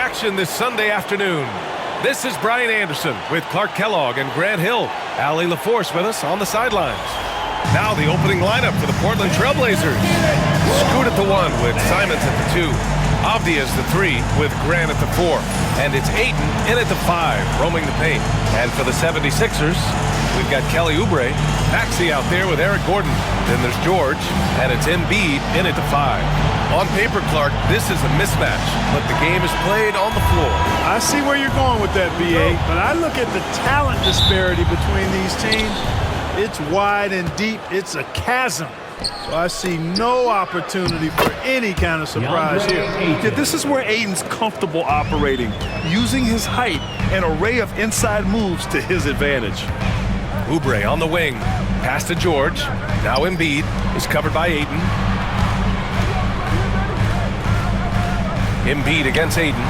action this Sunday afternoon. This is Brian Anderson with Clark Kellogg and Grant Hill. Allie LaForce with us on the sidelines. Now the opening lineup for the Portland Trailblazers. Scoot at the 1 with Simons at the 2. Avdia's the 3 with Grant at the 4. And it's Ayton in at the 5, roaming the paint. And for the 76ers, we've got Kelly Oubre. Maxey out there with Eric Gordon. Then there's George, and it's Embiid in at the 5. On paper, Clark, this is a mismatch, but the game is played on the floor. I see where you're going with that, B.A., but I look at the talent disparity between these teams. It's wide and deep. It's a chasm. So I see no opportunity for any kind of surprise here. Yeah, this is where Ayton's comfortable operating, using his height and array of inside moves to his advantage. Oubre on the wing. Pass to George. Now Embiid is covered by Ayton. Embiid against Ayton.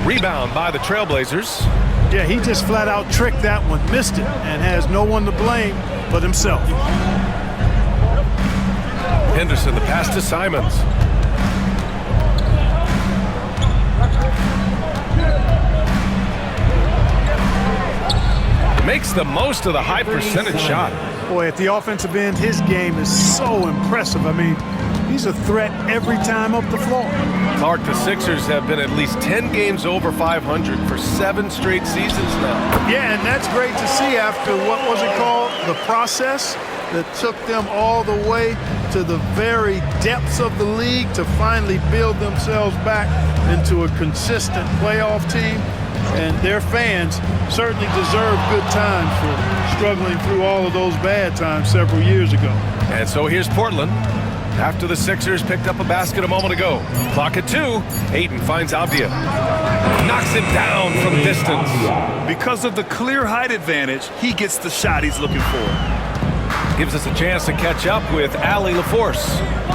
Rebound by the Trailblazers. Yeah, he just flat out tricked that one, missed it, and has no one to blame but himself. Henderson, the pass to Simons. Makes the most of the high percentage shot. Boy, at the offensive end, his game is so impressive. I mean, he's a threat every time up the floor. Clark, the Sixers have been at least 10 games over 500 for 7 straight seasons now. Yeah, and that's great to see after, what was it called, the process that took them all the way to the very depths of the league to finally build themselves back into a consistent playoff team. And their fans certainly deserve good times for struggling through all of those bad times several years ago. And so here's Portland. After the Sixers picked up a basket a moment ago. Clock at 2. Ayton finds Avdia. Knocks it down from distance. Because of the clear height advantage, he gets the shot he's looking for. Gives us a chance to catch up with Allie LaForce.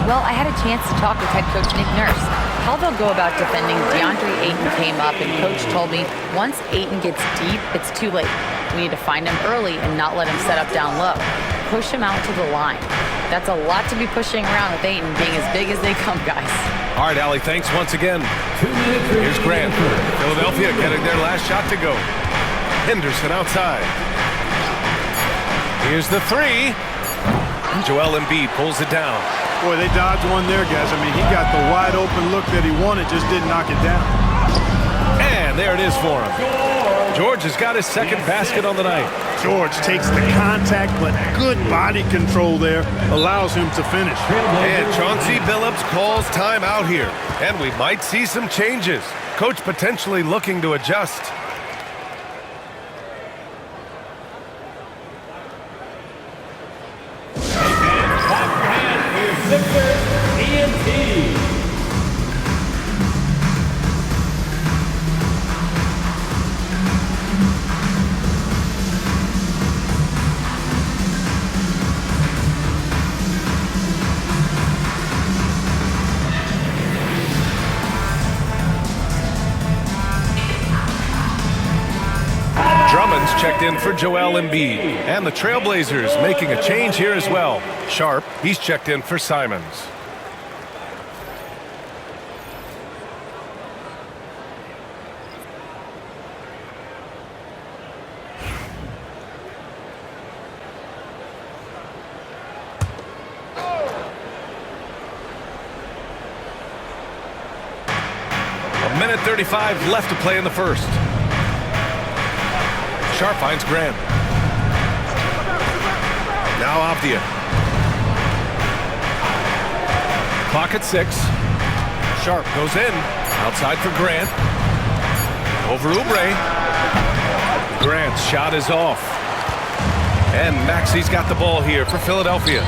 Well, I had a chance to talk with head coach Nick Nurse. How they'll go about defending DeAndre Ayton came up, and coach told me once Ayton gets deep, it's too late. We need to find him early and not let him set up down low. Push him out to the line. That's a lot to be pushing around with Ayton being as big as they come, guys. All right, Allie, thanks once again. Here's Grant. Philadelphia getting their last shot to go. Henderson outside. Here's the 3. Joel Embiid pulls it down. Boy, they dodged one there, guys. I mean, he got the wide open look that he wanted, just didn't knock it down. And there it is for him. George has got his second basket on the night. George takes the contact, but good body control there allows him to finish. And Chauncey Billups calls time out here. And we might see some changes. Coach potentially looking to adjust. Drummond's checked in for Joel Embiid. And the Trailblazers making a change here as well. Sharp, he's checked in for Simons. A minute 35 left to play in the first. Sharp finds Grant. Now Avdia. Clock at 6. Sharp goes in. Outside for Grant. Over Oubre. Grant's shot is off. And Maxey's got the ball here for Philadelphia.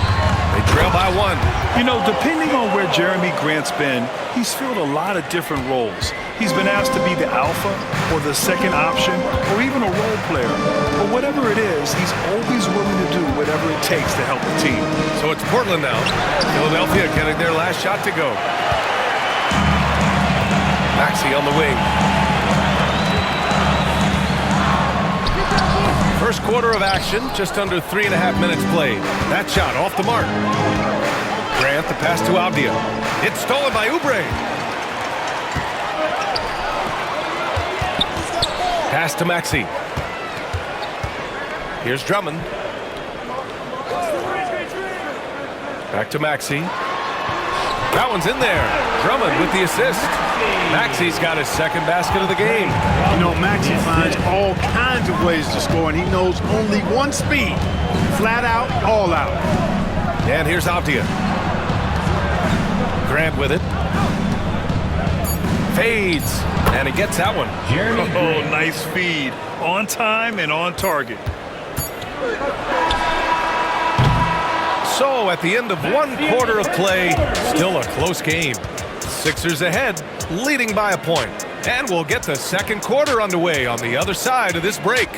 They trail by 1. You know, depending on where Jeremy Grant's been, he's filled a lot of different roles. He's been asked to be the alpha or the second option or even a role player. But whatever it is, he's always willing to do whatever it takes to help the team. So it's Portland now. Philadelphia getting their last shot to go. Maxey on the wing. First quarter of action, just under 3.5 minutes played. That shot off the mark. Grant, the pass to Avdia. It's stolen by Oubre. Pass to Maxey. Here's Drummond. Back to Maxey. That one's in there. Drummond with the assist. Maxey's got his second basket of the game. You know, Maxey finds all kinds of ways to score, and he knows only one speed. Flat out, all out. And here's Avdia. Grant with it. Fades. And he gets that one. Oh, nice feed. On time and on target. So at the end of one quarter of play, still a close game. Sixers ahead, leading by a point. And we'll get the second quarter underway on the other side of this break.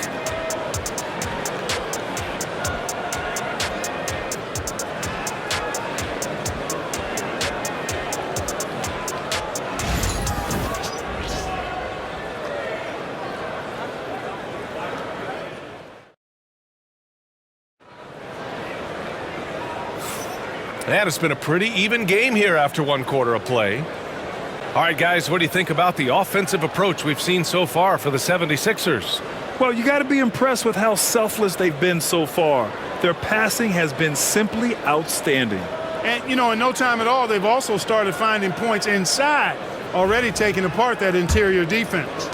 And it's been a pretty even game here after one quarter of play. All right, guys, what do you think about the offensive approach we've seen so far for the 76ers? Well, you got to be impressed with how selfless they've been so far. Their passing has been simply outstanding. And, you know, in no time at all, they've also started finding points inside, already taking apart that interior defense.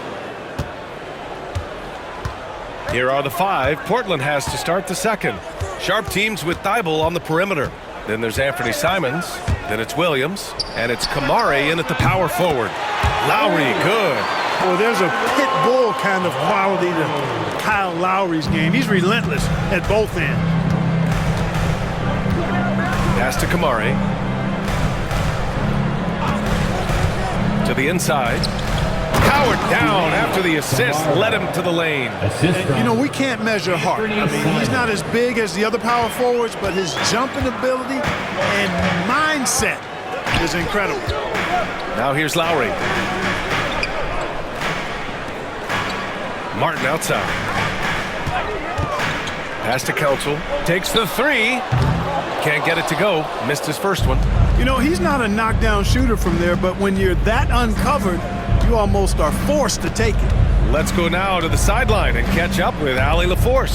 Here are the five. Portland has to start the second. Sharp teams with Thibault on the perimeter. Then there's Anthony Simons. Then it's Williams. And it's Kamari in at the power forward. Lowry, good. Well, there's a pit bull kind of quality to Kyle Lowry's game. He's relentless at both ends. Pass to Kamari. To the inside. Powered down after the assist, led him to the lane. And, you know, we can't measure heart. I mean, he's not as big as the other power forwards, but his jumping ability and mindset is incredible. Now here's Lowry. Martin outside. Pass to Council. Takes the three. Can't get it to go. Missed his first one. You know, he's not a knockdown shooter from there, but when you're that uncovered, you almost are forced to take it. Let's go now to the sideline and catch up with Allie LaForce.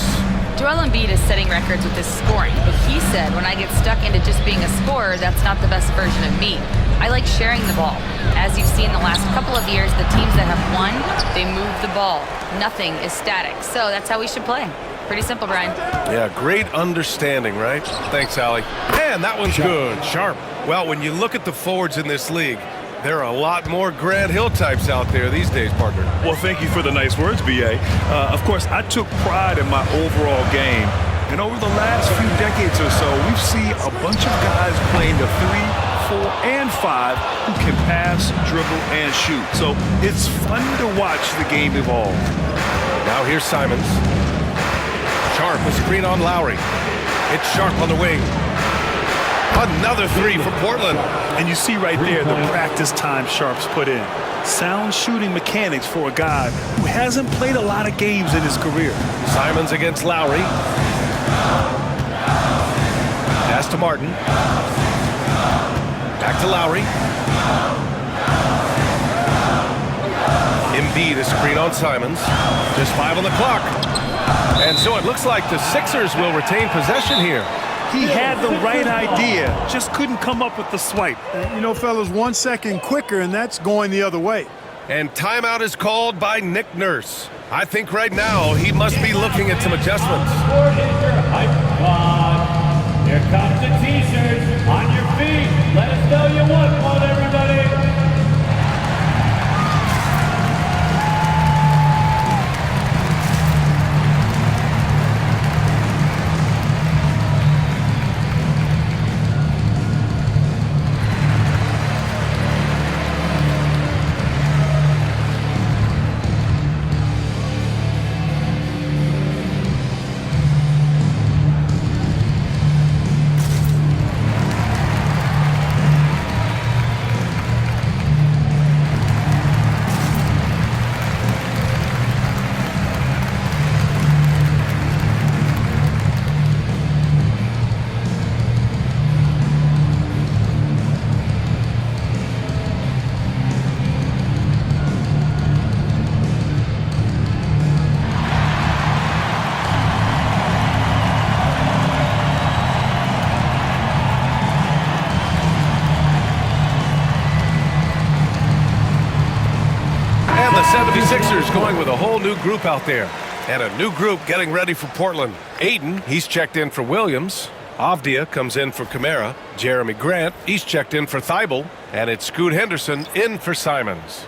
Joel Embiid is setting records with his scoring, but he said, when I get stuck into just being a scorer, that's not the best version of me. I like sharing the ball. As you've seen the last couple of years, the teams that have won, they move the ball. Nothing is static. So that's how we should play. Pretty simple, Brian. Yeah, great understanding, right? Thanks, Allie. Man, that one's good. Sharp. Well, when you look at the forwards in this league, there are a lot more Grant Hill types out there these days, partner. Well, thank you for the nice words, B.A. Of course, I took pride in my overall game. And over the last few decades or so, we've seen a bunch of guys playing the 3, 4, and 5 who can pass, dribble, and shoot. So it's fun to watch the game evolve. Now here's Simons. Sharp, a screen on Lowry. It's Sharp on the wing. Another three for Portland. And you see right there the practice time Sharp's put in. Sound shooting mechanics for a guy who hasn't played a lot of games in his career. Simons against Lowry. Pass to Martin. Back to Lowry. Embiid, a screen on Simons. Just 5 on the clock. And so it looks like the Sixers will retain possession here. He had the right idea, just couldn't come up with the swipe. You know, fellas, 1 second quicker, and that's going the other way. And timeout is called by Nick Nurse. I think right now he must be looking at some adjustments. Here comes the T-shirts on your feet. Let us know you want one, everybody. And the 76ers going with a whole new group out there. And a new group getting ready for Portland. Aiden, he's checked in for Williams. Avdia comes in for Kamara. Jeremy Grant, he's checked in for Thibault. And it's Scoot Henderson in for Simons.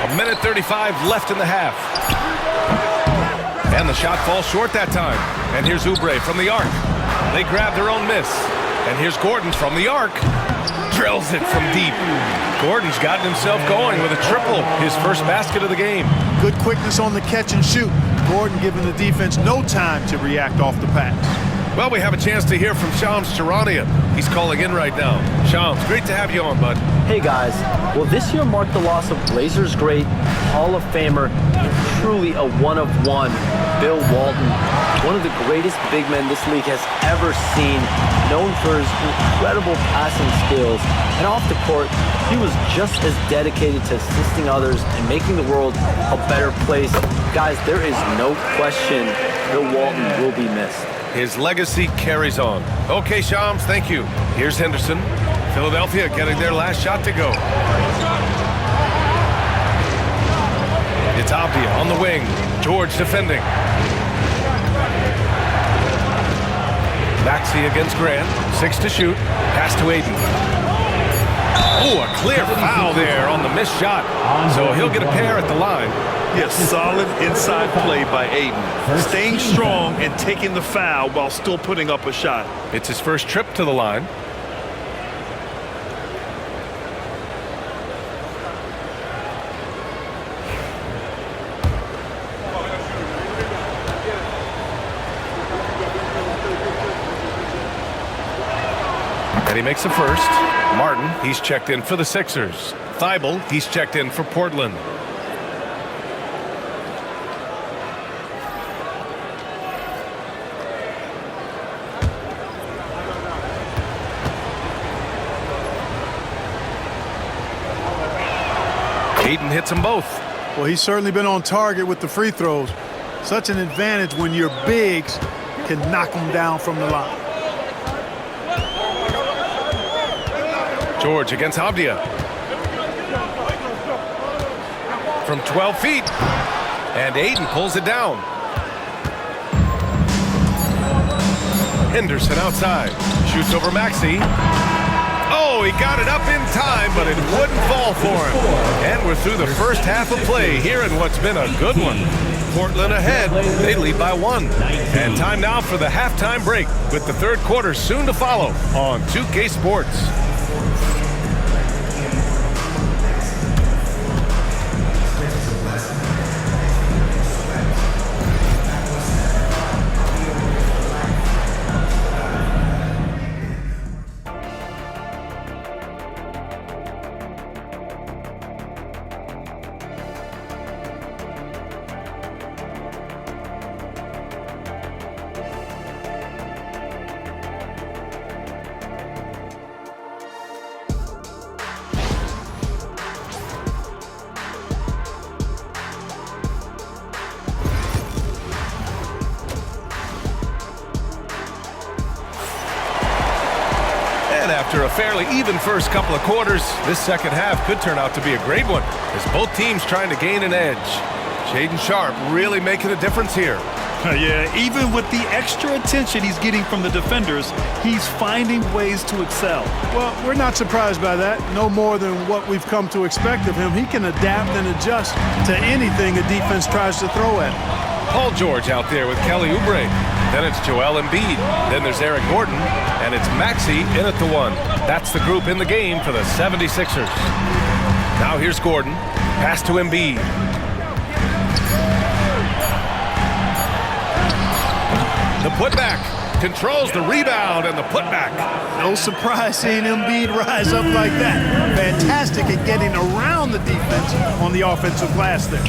A minute 35 left in the half. And the shot falls short that time. And here's Oubre from the arc. They grab their own miss. And here's Gordon from the arc. Drills it from deep. Gordon's gotten himself going with a triple, his first basket of the game. Good quickness on the catch and shoot. Gordon giving the defense no time to react off the pass. Well, we have a chance to hear from Shams Charania. He's calling in right now. Shams, great to have you on, bud. Hey guys, well this year marked the loss of Blazers great, Hall of Famer, and truly a one-of-one, Bill Walton. One of the greatest big men this league has ever seen, known for his incredible passing skills. And off the court, he was just as dedicated to assisting others and making the world a better place. Guys, there is no question Bill Walton will be missed. His legacy carries on. Okay, Shams, thank you. Here's Henderson. Philadelphia getting their last shot to go. It's Avdia on the wing. George defending. Maxey against Grant. 6 to shoot. Pass to Aiden. Oh, a clear foul there on the missed shot. So he'll get a pair at the line. Yes, solid inside play by Aiden. Staying strong and taking the foul while still putting up a shot. It's his first trip to the line. And he makes a first. Martin, he's checked in for the Sixers. Thibault, he's checked in for Portland. Aiden hits them both. Well, he's certainly been on target with the free throws. Such an advantage when your bigs can knock them down from the line. George against Avdia. From 12 feet. And Aiden pulls it down. Henderson outside. Shoots over Maxey. Oh, he got it up in time, but it wouldn't fall for him. And we're through the first half of play here in what's been a good one. Portland ahead. They lead by 1. And time now for the halftime break with the third quarter soon to follow on 2K Sports. After a fairly even first couple of quarters, this second half could turn out to be a great one as both teams trying to gain an edge. Shaedon Sharpe really making a difference here. Yeah, even with the extra attention he's getting from the defenders, he's finding ways to excel. Well, we're not surprised by that. No more than what we've come to expect of him. He can adapt and adjust to anything a defense tries to throw at him. Paul George out there with Kelly Oubre. Then it's Joel Embiid. Then there's Eric Gordon. And it's Maxey in at the 1. That's the group in the game for the 76ers. Now here's Gordon. Pass to Embiid. The putback. Controls the rebound and the putback. No surprise seeing Embiid rise up like that. Fantastic at getting around the defense on the offensive glass there.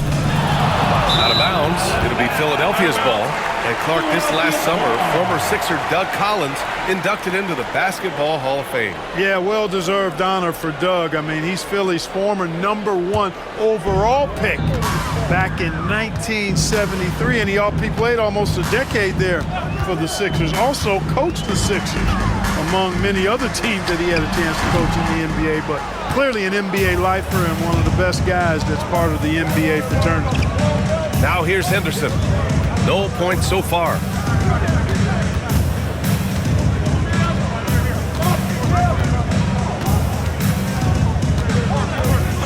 Out of bounds. It'll be Philadelphia's ball. And Clark, this last summer, former Sixer Doug Collins inducted into the Basketball Hall of Fame. Yeah, well-deserved honor for Doug. I mean, he's Philly's former #1 overall pick back in 1973, and he played almost a decade there for the Sixers. Also coached the Sixers, among many other teams that he had a chance to coach in the NBA, but clearly an NBA lifer and one of the best guys that's part of the NBA fraternity. Now here's Henderson. No points so far.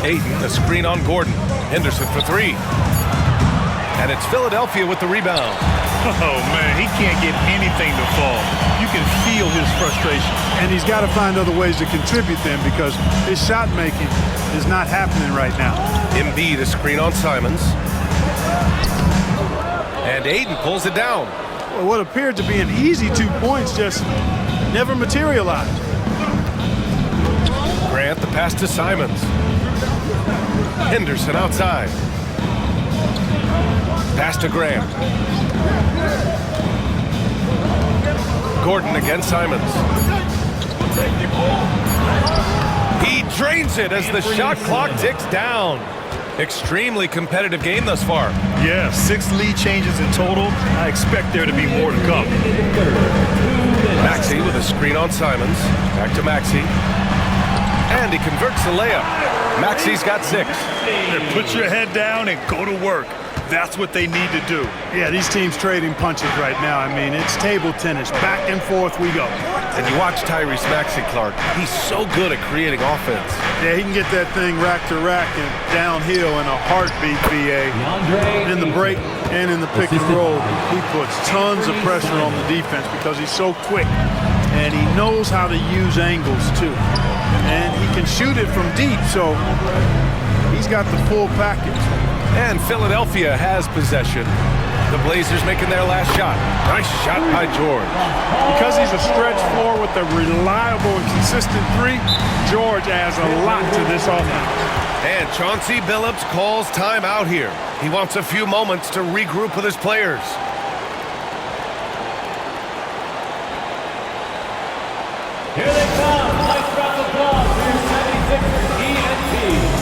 Ayton, a screen on Gordon. Henderson for three. And it's Philadelphia with the rebound. Oh, man, he can't get anything to fall. You can feel his frustration. And he's got to find other ways to contribute then, because his shot making is not happening right now. Embiid, a screen on Simons. And Ayton pulls it down. Well, what appeared to be an easy 2 points just never materialized. Grant, the pass to Simons. Henderson outside. Pass to Grant. Gordon against Simons. He drains it as the shot clock ticks down. Extremely competitive game thus far. Yeah, 6 lead changes in total. I expect there to be more to come. Maxey with a screen on Simons. Back to Maxey. And he converts the layup. Maxey's got 6. Put your head down and go to work. That's what they need to do. Yeah, these teams trading punches right now. I mean, it's table tennis. Back and forth we go. And you watch Tyrese Maxey, Clark. He's so good at creating offense. Yeah, he can get that thing rack to rack and downhill in a heartbeat, VA. In the break and in the pick and roll, he puts tons of pressure on the defense because he's so quick. And he knows how to use angles, too. And he can shoot it from deep, so he's got the full package. And Philadelphia has possession. The Blazers making their last shot. Nice shot by George. Because he's a stretch floor with a reliable and consistent 3, George adds a lot to this offense. And Chauncey Billups calls time out here. He wants a few moments to regroup with his players. Here they come. Nice round of applause for your 76ers ENT.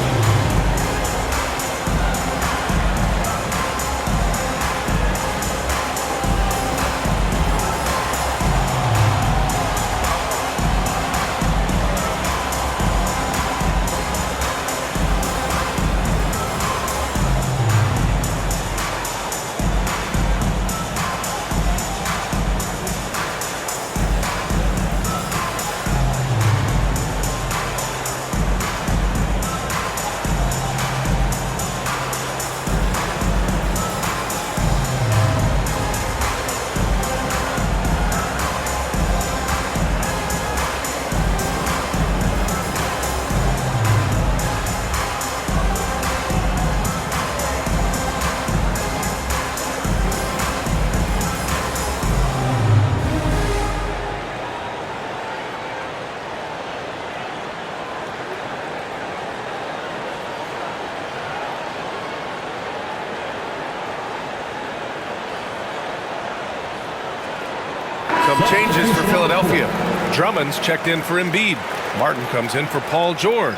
Some changes for Philadelphia. Drummond's checked in for Embiid. Martin comes in for Paul George.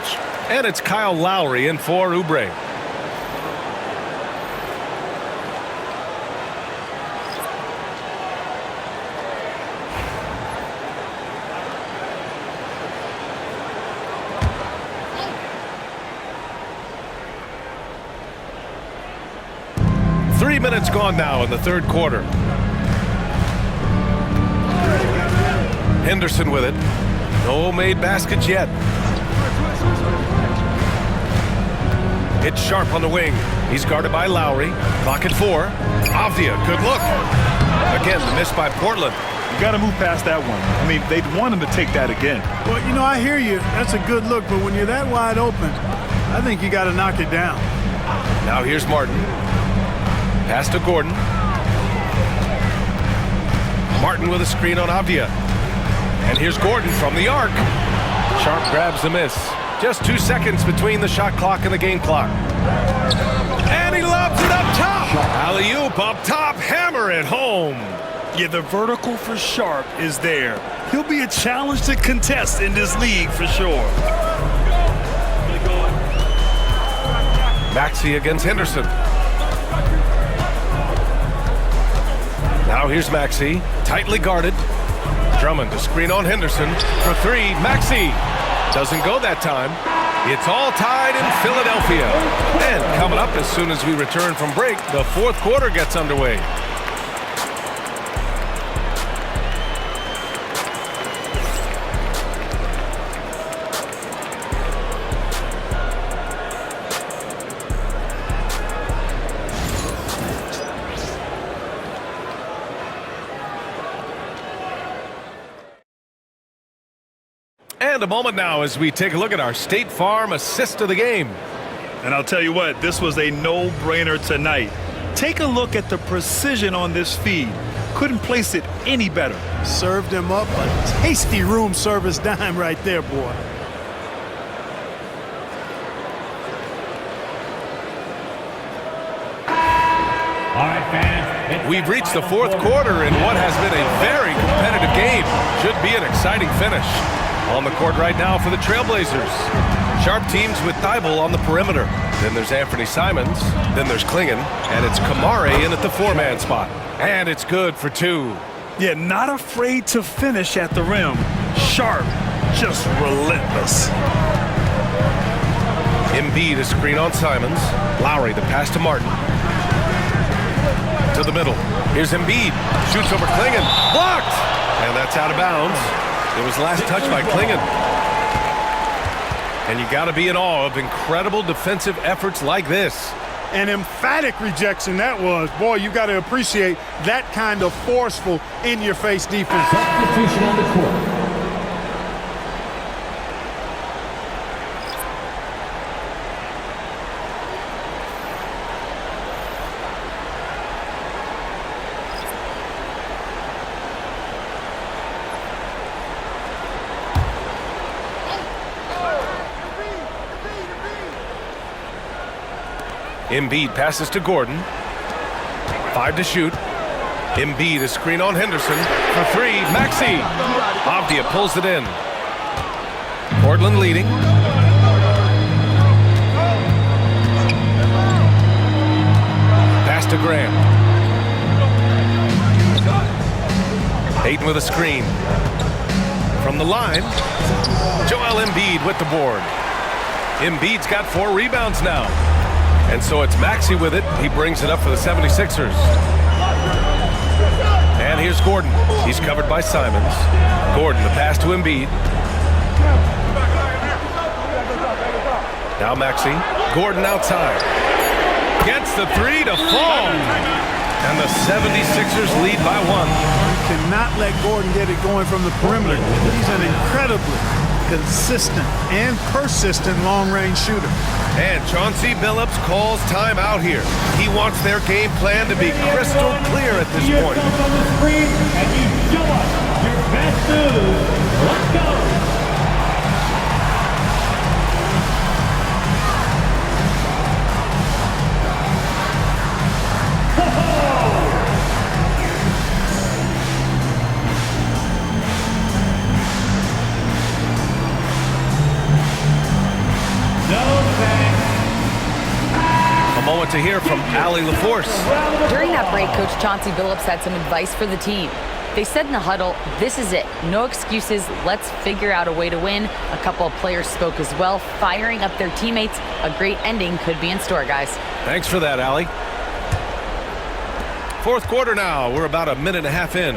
And it's Kyle Lowry in for Oubre. Three minutes gone now in the third quarter. Henderson with it. No made baskets yet. It's Sharp on the wing. He's guarded by Lowry. Clock at 4. Avdia, good look. Again, the miss by Portland. You got to move past that one. I mean, they'd want him to take that again. Well, you know, I hear you. That's a good look, but when you're that wide open, I think you got to knock it down. Now here's Martin. Pass to Gordon. Martin with a screen on Avdia. And here's Gordon from the arc. Sharp grabs the miss. Just 2 seconds between the shot clock and the game clock. And he lobs it up top. Alley-oop up top, hammer it home. Yeah, the vertical for Sharp is there. He'll be a challenge to contest in this league for sure. Maxey against Henderson. Now here's Maxey, tightly guarded. Drummond to screen on Henderson for three. Maxey doesn't go that time. It's all tied in Philadelphia. And coming up as soon as we return from break, the fourth quarter gets underway. And a moment now as we take a look at our State Farm assist of the game. And I'll tell you what, this was a no-brainer tonight. Take a look at the precision on this feed. Couldn't place it any better. Served him up a tasty room service dime right there, boy. All right, fans. We've reached the fourth quarter in what has been a very competitive game. Should be an exciting finish. On the court right now for the Trailblazers. Sharp teams with Thibault on the perimeter. Then there's Anthony Simons. Then there's Klingon. And it's Kamare in at the four-man spot. And it's good for two. Yeah, not afraid to finish at the rim. Sharp, just relentless. Embiid a screen on Simons. Lowry the pass to Martin. To the middle. Here's Embiid. Shoots over Klingon. Blocked! And that's out of bounds. It was last touched by Klingon. And you got to be in awe of incredible defensive efforts like this. An emphatic rejection that was. Boy, you got to appreciate that kind of forceful, in-your-face defense. Substitution on the court. Embiid passes to Gordon. 5 to shoot. Embiid a screen on Henderson for three. Maxey. Avdia pulls it in. Portland leading. Pass to Graham. Ayton with a screen. From the line, Joel Embiid with the board. Embiid's got 4 rebounds now. And so it's Maxey with it. He brings it up for the 76ers. And here's Gordon. He's covered by Simons. Gordon, the pass to Embiid. Now Maxey. Gordon outside. Gets the three to fall. And the 76ers lead by 1. You cannot let Gordon get it going from the perimeter. He's an incredibly consistent and persistent long-range shooter. And Chauncey Billups calls time out here. He wants their game plan to be crystal clear at this point. On the screen, and you show us your best move. Let's go. A moment to hear from Allie LaForce. During that break, Coach Chauncey Billups had some advice for the team. They said in the huddle, this is it. No excuses. Let's figure out a way to win. A couple of players spoke as well, firing up their teammates. A great ending could be in store, guys. Thanks for that, Allie. Fourth quarter now. We're about a minute and a half in.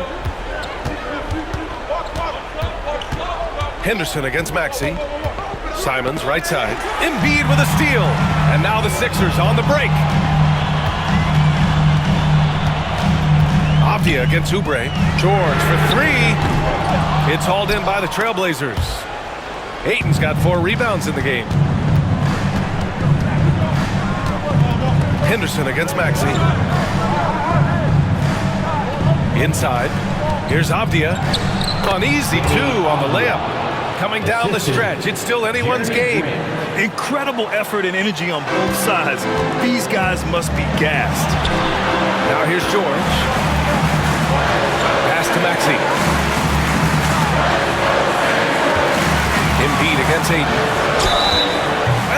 Henderson against Maxey. Simons right side. Embiid with a steal. And now the Sixers on the break. Avdia against Oubre. George for three. It's hauled in by the Trailblazers. Ayton's got 4 rebounds in the game. Henderson against Maxey. Inside. Here's Avdia. An easy 2 on the layup. Coming down the stretch. It's still anyone's game. Incredible effort and energy on both sides. These guys must be gassed. Now here's George. Pass to Maxey. Embiid against Ayton.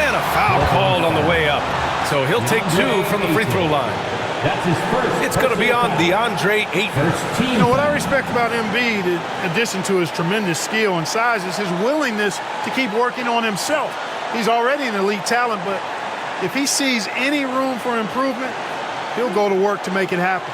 And a foul called on the way up. So he'll take 2 from the free throw line. That's his first. It's going to be on DeAndre Ayton. You know, what I respect about Embiid, in addition to his tremendous skill and size, is his willingness to keep working on himself. He's already an elite talent, but if he sees any room for improvement, he'll go to work to make it happen.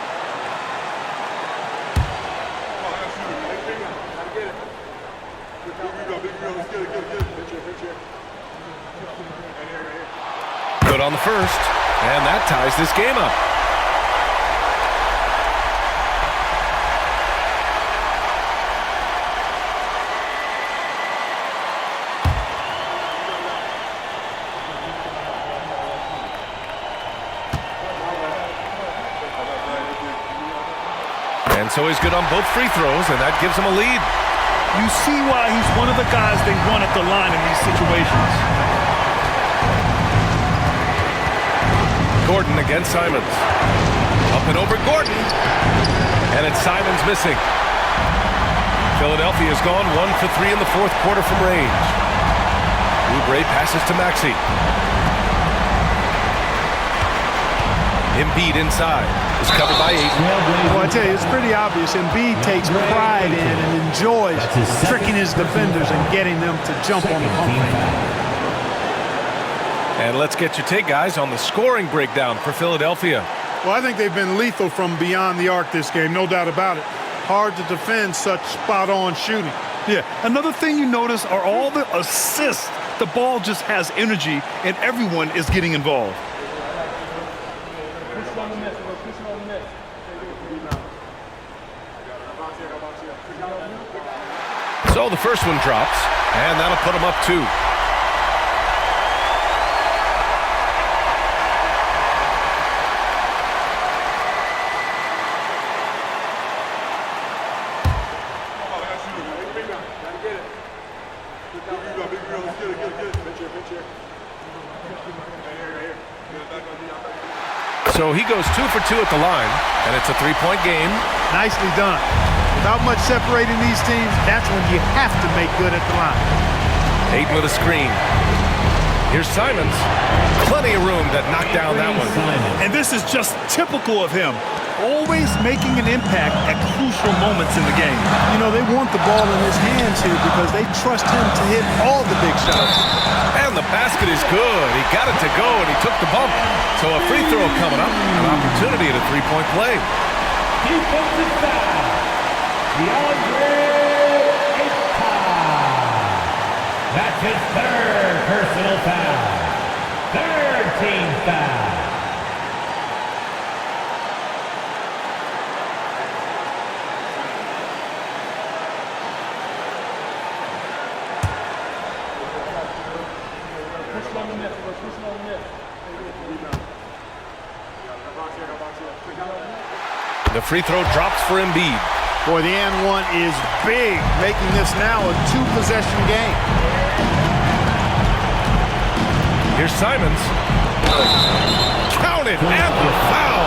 Good on the first, and that ties this game up. And so he's good on both free throws, and that gives him a lead. You see why he's one of the guys they want at the line in these situations. Gordon against Simons. Up and over Gordon. And it's Simons missing. Philadelphia's gone 1 for 3 in the fourth quarter from range. Oubre passes to Maxey. Embiid inside. Is covered by Ayton. Well, I tell you, it's pretty obvious. Embiid takes pride in and enjoys tricking his defenders and getting them to jump on the pump fake. And let's get your take, guys, on the scoring breakdown for Philadelphia. Well, I think they've been lethal from beyond the arc this game, no doubt about it. Hard to defend such spot-on shooting. Yeah, another thing you notice are all the assists. The ball just has energy, and everyone is getting involved. So the first one drops, and that'll put them up 2. So he goes 2 for 2 at the line, and it's a 3-point game. Nicely done. Without much separating these teams, that's when you have to make good at the line. Ayton with a screen. Here's Simons. Plenty of room to knock down that one. And this is just typical of him. Always making an impact at crucial moments in the game. You know, they want the ball in his hands here because they trust him to hit all the big shots. And the basket is good. He got it to go, and he took the bump. So a free throw coming up. An opportunity at a 3-point play. Defensive foul. DeAndre Ayton. That's his third personal foul. Third team foul. The free throw drops for Embiid. Boy, the and one is big, making this now a 2-possession game. Here's Simons. Counted and the foul.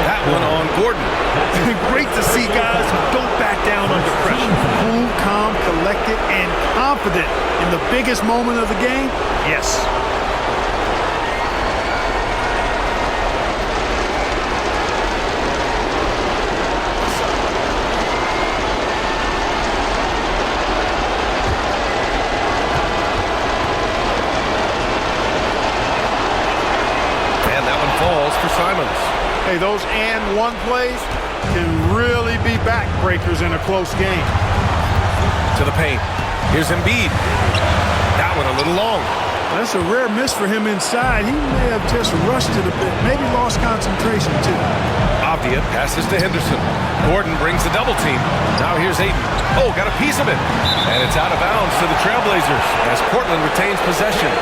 That one on Gordon. Great to see guys who don't back down under pressure. Cool, calm, collected, and confident in the biggest moment of the game. Yes. Simons. Hey, those and one plays can really be backbreakers in a close game. To the paint. Here's Embiid. That one a little long. That's a rare miss for him inside. He may have just rushed it a bit, maybe lost concentration too. Avdia passes to Henderson. Gordon brings the double team. Now here's Ayton. Oh, got a piece of it. And it's out of bounds to the Trailblazers as Portland retains possession.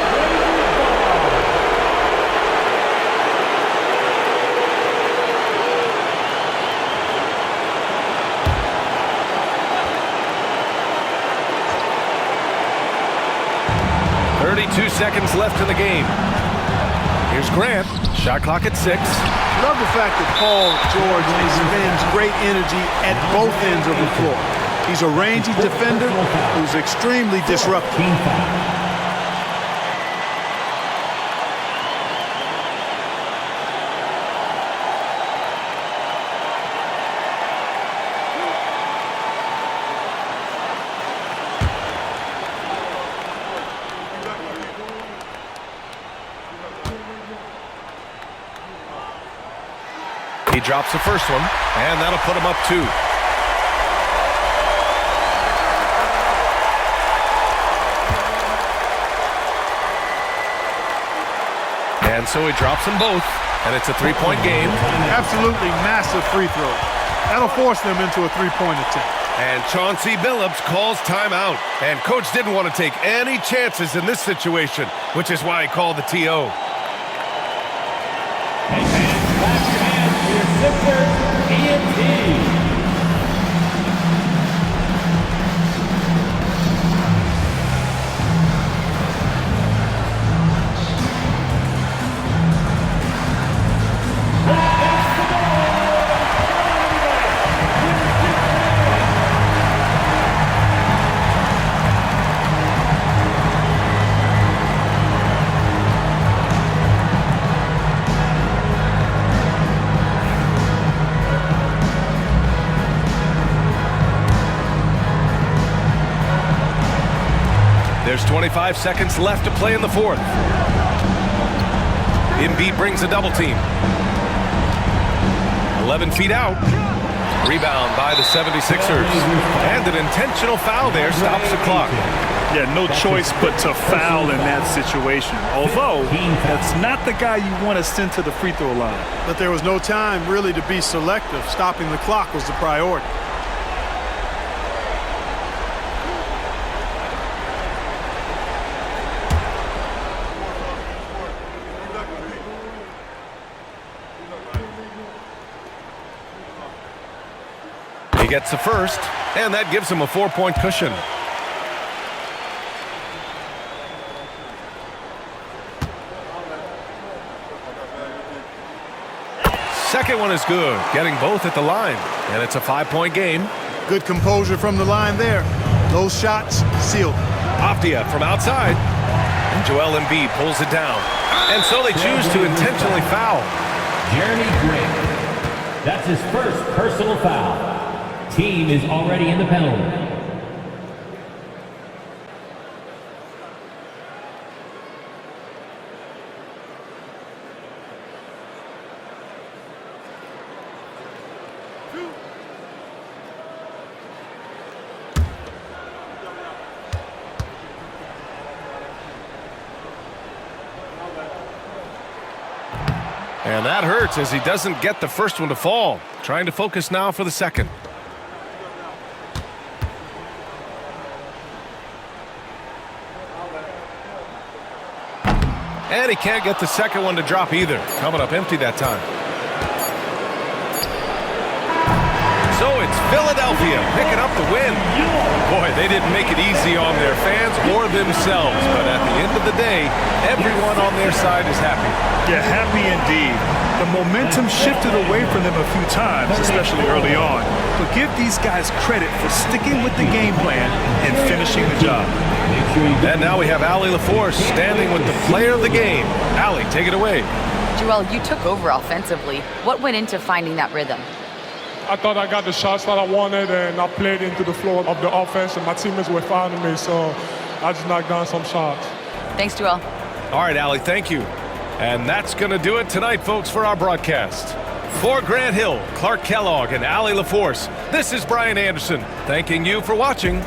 32 seconds left in the game. Here's Grant. Shot clock at 6. Love the fact that Paul George expends great energy at both ends of the floor. He's a rangy defender who's extremely disruptive. Team foul. He drops the first one, and that'll put him up 2. And so he drops them both, and it's a 3-point game. Absolutely massive free throw. That'll force them into a 3-point attempt. And Chauncey Billups calls timeout. And Coach didn't want to take any chances in this situation, which is why he called the TO. Hey fans, clap your hands for your Sixers ENT. There's 25 seconds left to play in the fourth. Embiid brings a double team. 11 feet out. Rebound by the 76ers. And an intentional foul there stops the clock. Yeah, no choice but to foul in that situation. Although, that's not the guy you want to send to the free throw line. But there was no time really to be selective. Stopping the clock was the priority. He gets the first, and that gives him a 4-point cushion. Second one is good, getting both at the line, and it's a 5-point game. Good composure from the line there. Those shots sealed. Afdia from outside, and Joel Embiid pulls it down. And so they choose to intentionally foul. Jeremy Grant. That's his first personal foul. Team is already in the penalty. And that hurts as he doesn't get the first one to fall. Trying to focus now for the second. And he can't get the second one to drop either. Coming up empty that time. So it's Philadelphia picking up the win. Boy, they didn't make it easy on their fans or themselves. But at the end of the day, everyone on their side is happy. Yeah, happy indeed. The momentum shifted away from them a few times, especially early on. But give these guys credit for sticking with the game plan and finishing the job. And now we have Allie LaForce standing with the player of the game. Allie, take it away. Joel, you took over offensively. What went into finding that rhythm? I thought I got the shots that I wanted, and I played into the flow of the offense, and my teammates were fouling me, so I just knocked down some shots. Thanks, Joel. All right, Allie, thank you. And that's going to do it tonight, folks, for our broadcast. For Grant Hill, Clark Kellogg, and Allie LaForce, this is Brian Anderson, thanking you for watching.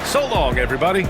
So long, everybody.